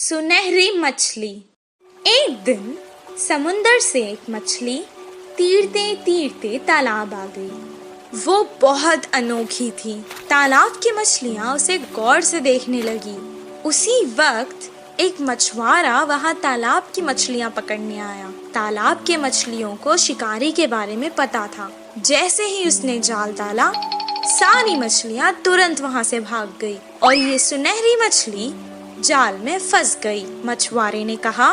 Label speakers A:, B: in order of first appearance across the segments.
A: सुनहरी मछली। एक दिन समुंदर से एक मछली तीरते तीरते तालाब आ गई। वो बहुत अनोखी थी। तालाब की मछलियाँ उसे गौर से देखने लगी। उसी वक्त एक मछुआरा वहाँ तालाब की मछलियाँ पकड़ने आया। तालाब के मछलियों को शिकारी के बारे में पता था। जैसे ही उसने जाल डाला, सारी मछलियाँ तुरंत वहाँ से भाग गई और ये सुनहरी मछली जाल में फंस गई। मछुआरे ने कहा,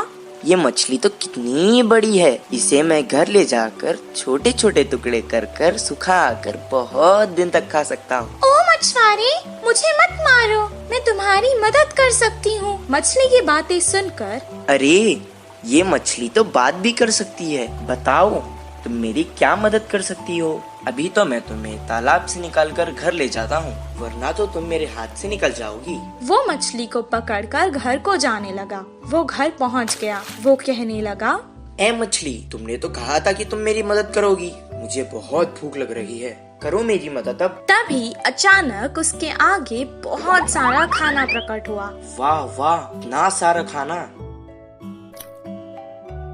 B: ये मछली तो कितनी बड़ी है, इसे मैं घर ले जाकर छोटे छोटे टुकड़े कर कर सुखा कर बहुत दिन तक खा सकता हूँ।
A: ओ मछुआरे, मुझे मत मारो, मैं तुम्हारी मदद कर सकती हूँ। मछली की बातें सुनकर,
B: अरे ये मछली तो बात भी कर सकती है, बताओ तुम मेरी क्या मदद कर सकती हो? अभी तो मैं तुम्हें तालाब से निकालकर घर ले जाता हूँ, वरना तो तुम मेरे हाथ से निकल जाओगी।
A: वो मछली को पकड़कर घर को जाने लगा। वो घर पहुँच गया। वो कहने लगा,
B: ए मछली, तुमने तो कहा था कि तुम मेरी मदद करोगी। मुझे बहुत भूख लग रही है, करो मेरी मदद अब।
A: तभी अचानक उसके आगे बहुत सारा खाना प्रकट हुआ।
B: वाह वाह, इतना सारा खाना!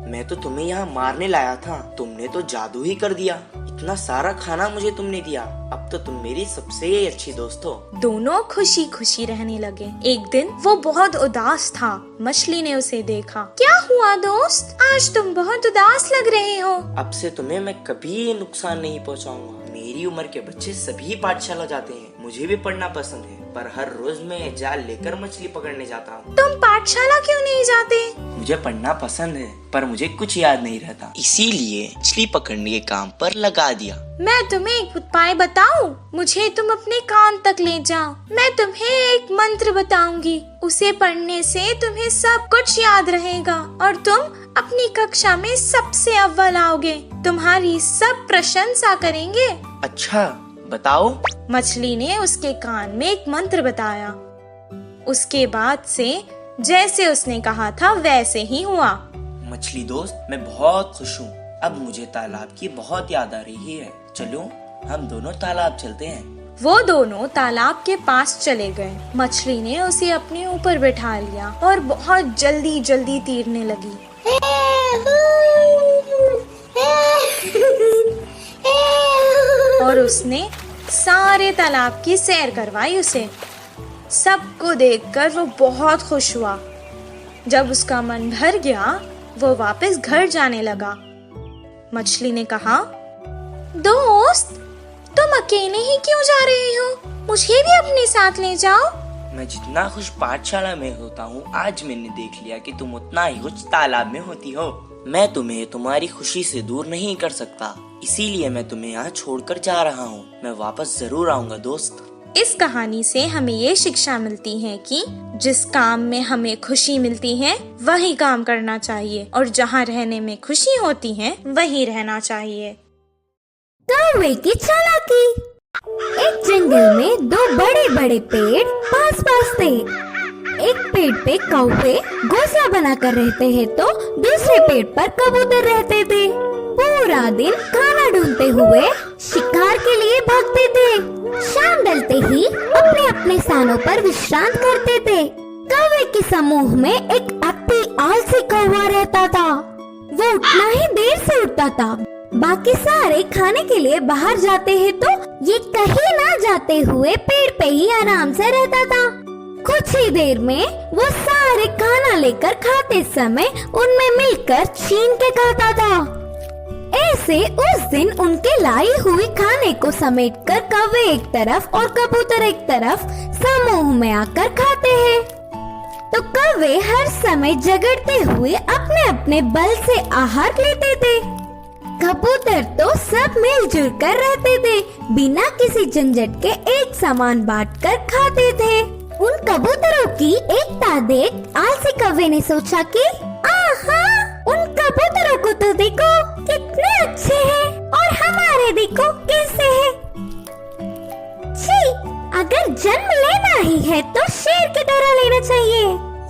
B: मैं तो तुम्हें यहाँ मारने लाया था, तुमने तो जादू ही कर दिया। इतना सारा खाना मुझे तुमने दिया, अब तो तुम मेरी सबसे अच्छी दोस्त हो।
A: दोनों खुशी खुशी रहने लगे। एक दिन वो बहुत उदास था। मछली ने उसे देखा। क्या हुआ दोस्त, आज तुम बहुत उदास लग रहे हो।
B: अब से तुम्हें मैं कभी नुकसान नहीं पहुँचाऊंगा। मेरी उम्र के बच्चे सभी पाठशाला जाते हैं, मुझे भी पढ़ना पसंद है, पर हर रोज मैं जाल लेकर मछली पकड़ने जाता हूँ।
A: तुम पाठशाला क्यों नहीं जाते?
B: मुझे पढ़ना पसंद है, पर मुझे कुछ याद नहीं रहता, इसीलिए मछली पकड़ने के काम पर लगा दिया।
A: मैं तुम्हें एक उपाय बताऊं? मुझे तुम अपने कान तक ले जाओ। मैं तुम्हें एक मंत्र बताऊंगी, उसे पढ़ने से तुम्हें सब कुछ याद रहेगा और तुम अपनी कक्षा में सबसे अव्वल आओगे। तुम्हारी सब प्रशंसा करेंगे।
B: अच्छा, बताओ।
A: मछली ने उसके कान में एक मंत्र बताया। उसके बाद से जैसे उसने कहा था वैसे ही हुआ।
B: मछली दोस्त, मैं बहुत खुश हूँ। अब मुझे तालाब की बहुत याद आ रही है। चलो हम दोनों तालाब चलते हैं।
A: वो दोनों तालाब के पास चले गए। मछली ने उसे अपने ऊपर बैठा लिया और बहुत जल्दी जल्दी तैरने लगी। और उसने सारे तालाब की सैर करवाई उसे। सबको देखकर वो बहुत खुश हुआ। जब उसका मन भर गया, वो वापस घर जाने लगा। मछली ने कहा, दोस्त, तुम अकेले ही क्यों जा रहे हो? मुझे भी अपने साथ ले जाओ।
B: मैं जितना खुश पाठशाला में होता हूँ, आज मैंने देख लिया कि तुम उतना ही खुश तालाब में होती हो। मैं तुम्हें तुम्हारी खुशी से दूर नहीं कर सकता, इसीलिए मैं तुम्हें यहाँ छोड़कर जा रहा हूँ। मैं वापस जरूर आऊँगा दोस्त।
A: इस कहानी से हमें ये शिक्षा मिलती है कि जिस काम में हमें खुशी मिलती है वही काम करना चाहिए और जहाँ रहने में खुशी होती है वही रहना चाहिए।
C: कौवे की चालाकी। एक जंगल में दो बड़े बड़े पेड़ पास पास थे। एक पेड़ पे कौवे घोंसला बनाकर रहते हैं तो दूसरे पेड़ पर कबूतर रहते थे। पूरा दिन खाना ढूंढते हुए शिकार के लिए भागते थे। शाम ढलते ही अपने अपने स्थानों पर विश्राम करते थे। कौवे के समूह में एक अति आलसी कौवा रहता था। वो उठना ही देर से उठता था। बाकी सारे खाने के लिए बाहर जाते हैं तो ये कहीं ना जाते हुए पेड़ पे ही आराम से रहता था। कुछ ही देर में वो सारे खाना लेकर खाते समय उनमें मिलकर छीन के खाता था। ऐसे उस दिन उनके लाई हुई खाने को समेटकर कौवे एक तरफ और कबूतर एक तरफ समूह में आकर खाते हैं। तो कौवे हर समय झगड़ते हुए अपने अपने बल से आहार लेते थे। कबूतर तो सब मिलजुल कर रहते थे, बिना किसी झंझट के एक सामान बांटकर खाते थे। उन कबूतरों की एकता देख आलसी कौवे ने सोचा कि आहा, उन कबूतरों को तो देखो कितने अच्छे हैं और हमारे देखो कैसे हैं। छी, अगर जन्म लेना ही है तो शेर की तरह लेना चाहिए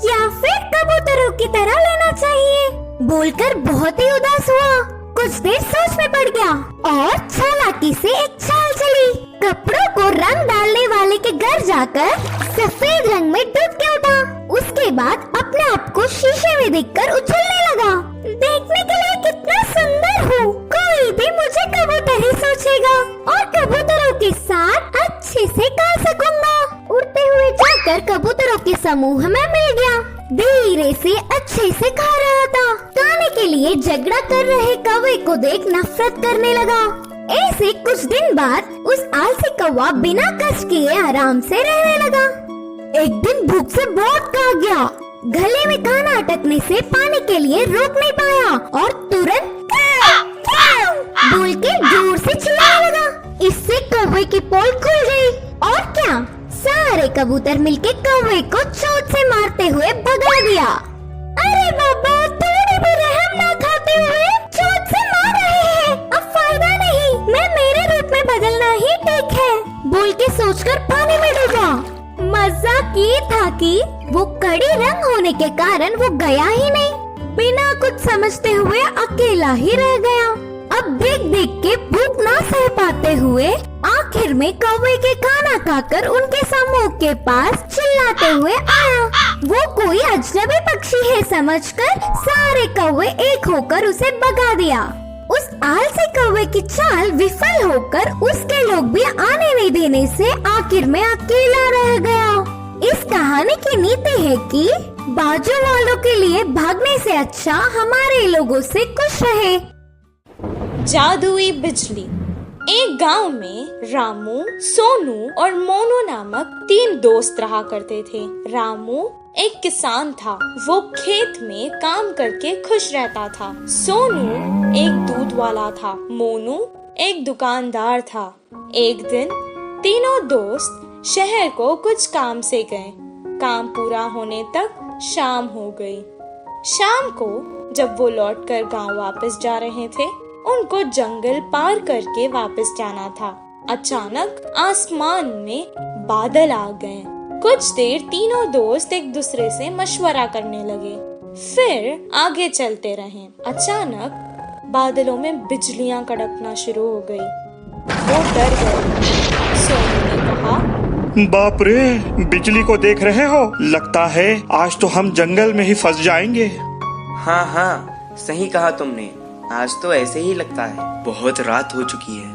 C: या फिर कबूतरों की तरह लेना चाहिए। बोलकर बहुत ही उदास हुआ। कुछ देर सोच में पड़ गया और चालाकी से एक चाल चली। कपड़ों को रंग डालने वाले के घर जाकर सफेद रंग में डूब के उठा। उसके बाद अपने आप को शीशे में देखकर उछलने लगा। देखने के लिए कितना सुंदर हूँ, कोई भी मुझे कबूतर ही सोचेगा और कबूतरों के साथ अच्छे से गा सकूंगा। उड़ते हुए जाकर कबूतरों के समूह में मिल गया। धीरे से अच्छे से गा रहा था। गाने के लिए झगड़ा कर रहे कौवे को देख नफरत करने लगा। ऐसे कुछ दिन बाद उस आलसी कौवा बिना कष्ट किए आराम से रहने लगा। एक दिन भूख से बहुत भाग गया। गले में खाना अटकने से पानी के लिए रोक नहीं पाया और तुरंत बोल के जोर से चिल्लाने लगा। इससे कौवे की पोल खुल गई और क्या, सारे कबूतर मिलके कौवे को चोट से मारते हुए भगा दिया। अरे बाबा, थोड़ी भी रहम ना खाते हुए चोट से मार रहे हैं। अब फायदा नहीं, मैं मेरे रूप में बदलना ही ठीक है, बोल के सोचकर पानी में डूबा। मजाक ये था कि वो कड़ी रंग होने के कारण वो गया ही नहीं। बिना कुछ समझते हुए अकेला ही रह गया। अब देख देख के भूख ना सह पाते हुए आखिर में कौवे के खाना खाकर उनके समूह के पास चिल्लाते हुए आया। वो कोई अजनबी पक्षी है समझकर सारे कौवे एक होकर उसे भगा दिया। उस आलसी कौवे की चाल विफल होकर उसके लोग भी आने नहीं देने से आखिर में अकेला रह गया। इस कहानी की नीति है कि बाजू वालों के लिए भागने से अच्छा हमारे लोगों से खुश रहे।
A: जादुई बिजली। एक गांव में रामू, सोनू और मोनू नामक 3 दोस्त रहा करते थे। रामू एक किसान था, वो खेत में काम करके खुश रहता था। सोनू एक दूध वाला था, मोनू एक दुकानदार था। एक दिन तीनों दोस्त शहर को कुछ काम से गए। काम पूरा होने तक शाम हो गई। शाम को जब वो लौटकर गांव वापस जा रहे थे, उनको जंगल पार करके वापस जाना था। अचानक आसमान में बादल आ गए। कुछ देर तीनों दोस्त एक दूसरे से मशवरा करने लगे, फिर आगे चलते रहे। अचानक बादलों में बिजलियां कड़कना शुरू हो गई। वो डर गए। सोनू ने कहा,
D: बाप रे, बिजली को देख रहे हो? लगता है आज तो हम जंगल में ही फंस जाएंगे।
B: हाँ हाँ, सही कहा तुमने। आज तो ऐसे ही लगता है। बहुत रात हो चुकी है,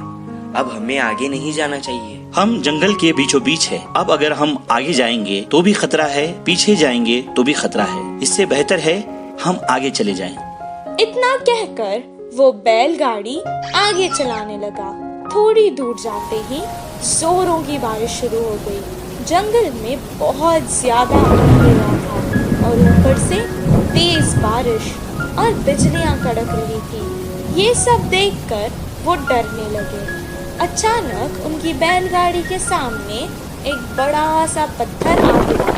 B: अब हमें आगे नहीं जाना चाहिए।
D: हम जंगल के बीचों बीच है। अब अगर हम आगे जाएंगे तो भी खतरा है, पीछे जाएंगे तो भी खतरा है। इससे बेहतर है हम आगे चले जाएं।
A: इतना कहकर वो बैलगाड़ी आगे चलाने लगा। थोड़ी दूर जाते ही जोरों की बारिश शुरू हो गई। जंगल में बहुत ज्यादा अंधेरा था और ऊपर से तेज बारिश और बिजलियां कड़क रही थी। ये सब देखकर वो डरने लगे। अचानक उनकी बैलगाड़ी के सामने एक बड़ा सा पत्थर आ गिरा।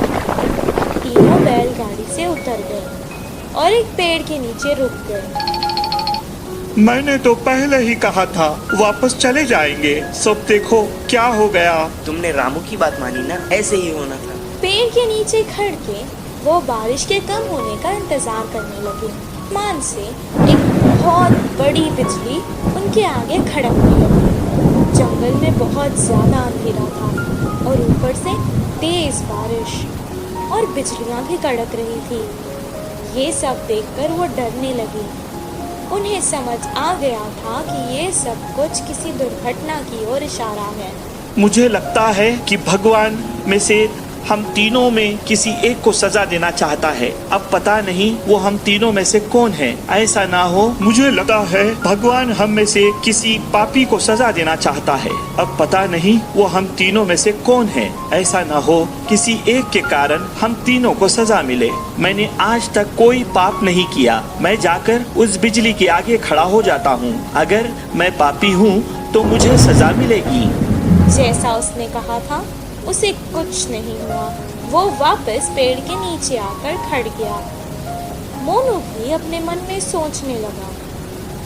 A: तीनों बैलगाड़ी से उतर गए और एक पेड़ के नीचे रुक गए।
D: मैंने तो पहले ही कहा था वापस चले जाएंगे। सब देखो क्या हो गया।
B: तुमने रामू की बात मानी ना, ऐसे ही होना था।
A: पेड़ के नीचे खड़ के वो बारिश के कम होने का इंतजार करने लगे। आसमान से एक बहुत बड़ी बिजली उनके आगे खड़कने लगी। जंगल में बहुत ज्यादा अंधेरा था और ऊपर से तेज बारिश और बिजलियां भी कड़क रही थी। ये सब देखकर वो डरने लगी। उन्हें समझ आ गया था कि ये सब कुछ किसी दुर्घटना की ओर इशारा है।
D: मुझे लगता है कि भगवान में से हम तीनों में किसी एक को सजा देना चाहता है। अब पता नहीं वो हम तीनों में से कौन है। ऐसा ना हो, मुझे लगता है भगवान हम में से किसी पापी को सजा देना चाहता है। अब पता नहीं वो हम तीनों में से कौन है। ऐसा ना हो किसी एक के कारण हम तीनों को सजा मिले। मैंने आज तक कोई पाप नहीं किया। मैं जाकर उस बिजली के आगे खड़ा हो जाता हूँ। अगर मैं पापी हूँ तो मुझे सजा मिलेगी।
A: जैसा उसने कहा था उसे कुछ नहीं हुआ। वो वापस पेड़ के नीचे आकर खड़ गया। मोनू भी अपने मन में सोचने लगा,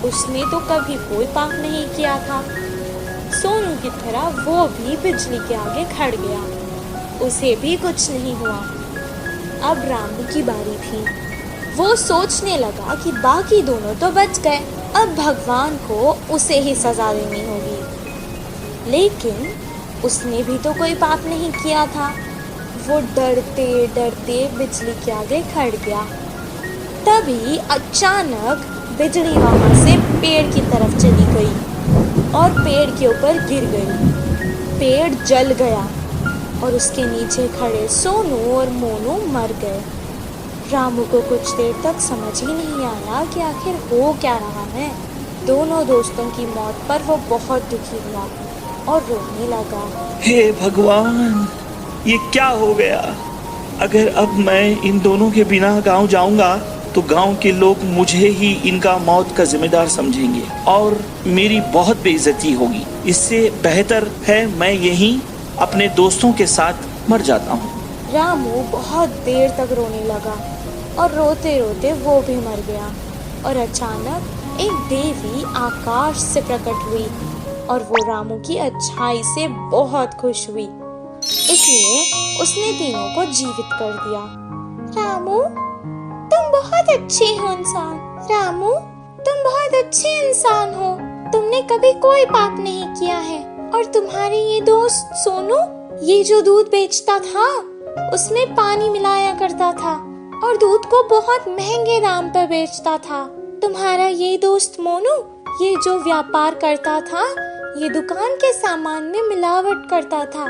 A: उसने तो कभी कोई पाप नहीं किया था। सोनू की तरह वो भी बिजली के आगे खड़ गया, उसे भी कुछ नहीं हुआ। अब रामू की बारी थी। वो सोचने लगा कि बाकी दोनों तो बच गए, अब भगवान को उसे ही सजा देनी होगी। लेकिन उसने भी तो कोई पाप नहीं किया था। वो डरते डरते बिजली के आगे खड़ गया। तभी अचानक बिजली वहां से पेड़ की तरफ चली गई और पेड़ के ऊपर गिर गई। पेड़ जल गया और उसके नीचे खड़े सोनू और मोनू मर गए। रामू को कुछ देर तक समझ ही नहीं आया कि आखिर हो क्या रहा है। दोनों दोस्तों की मौत पर वो बहुत दुखी हुआ और रोने लगा।
D: हे भगवान, ये क्या हो गया? अगर अब मैं इन दोनों के बिना गांव जाऊंगा तो गांव के लोग मुझे ही इनका मौत का जिम्मेदार समझेंगे और मेरी बहुत बेइज्जती होगी। इससे बेहतर है मैं यहीं अपने दोस्तों के साथ मर जाता हूँ।
A: रामू बहुत देर तक रोने लगा और रोते रोते वो भी मर गया। और अचानक एक देवी आकाश से प्रकट हुई और वो रामू की अच्छाई से बहुत खुश हुई, इसलिए उसने तीनों को जीवित कर दिया। रामू, तुम बहुत अच्छे हो इंसान। रामू, तुम बहुत अच्छे इंसान हो। तुमने कभी कोई पाप नहीं किया है। और तुम्हारे ये दोस्त सोनू, ये जो दूध बेचता था उसमें पानी मिलाया करता था और दूध को बहुत महंगे दाम पर बेचता था। तुम्हारा ये दोस्त मोनू, ये जो व्यापार करता था, ये दुकान के सामान में मिलावट करता था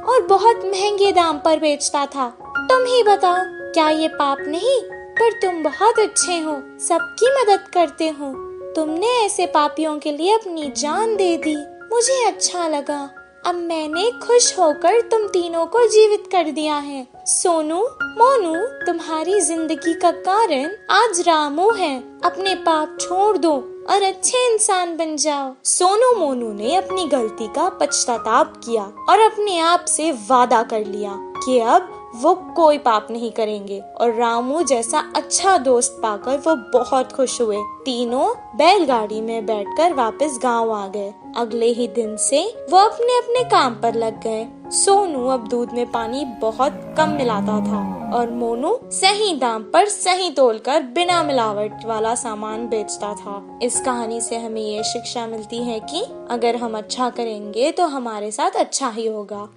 A: और बहुत महंगे दाम पर बेचता था। तुम ही बताओ, क्या ये पाप नहीं? पर तुम बहुत अच्छे हो, सबकी मदद करते हो। तुमने ऐसे पापियों के लिए अपनी जान दे दी। मुझे अच्छा लगा। अब मैंने खुश होकर तुम तीनों को जीवित कर दिया है। सोनू, मोनू, तुम्हारी जिंदगी का कारण आज रामू है। अपने पाप छोड़ दो और अच्छे इंसान बन जाओ। सोनू मोनू ने अपनी गलती का पश्चाताप किया और अपने आप से वादा कर लिया कि अब वो कोई पाप नहीं करेंगे। और रामू जैसा अच्छा दोस्त पाकर वो बहुत खुश हुए। तीनों बैलगाड़ी में बैठकर वापस गांव आ गए। अगले ही दिन से वो अपने अपने काम पर लग गए। सोनू अब दूध में पानी बहुत कम मिलाता था और मोनू सही दाम पर सही तोलकर बिना मिलावट वाला सामान बेचता था। इस कहानी से हमें ये शिक्षा मिलती है कि अगर हम अच्छा करेंगे तो हमारे साथ अच्छा ही होगा।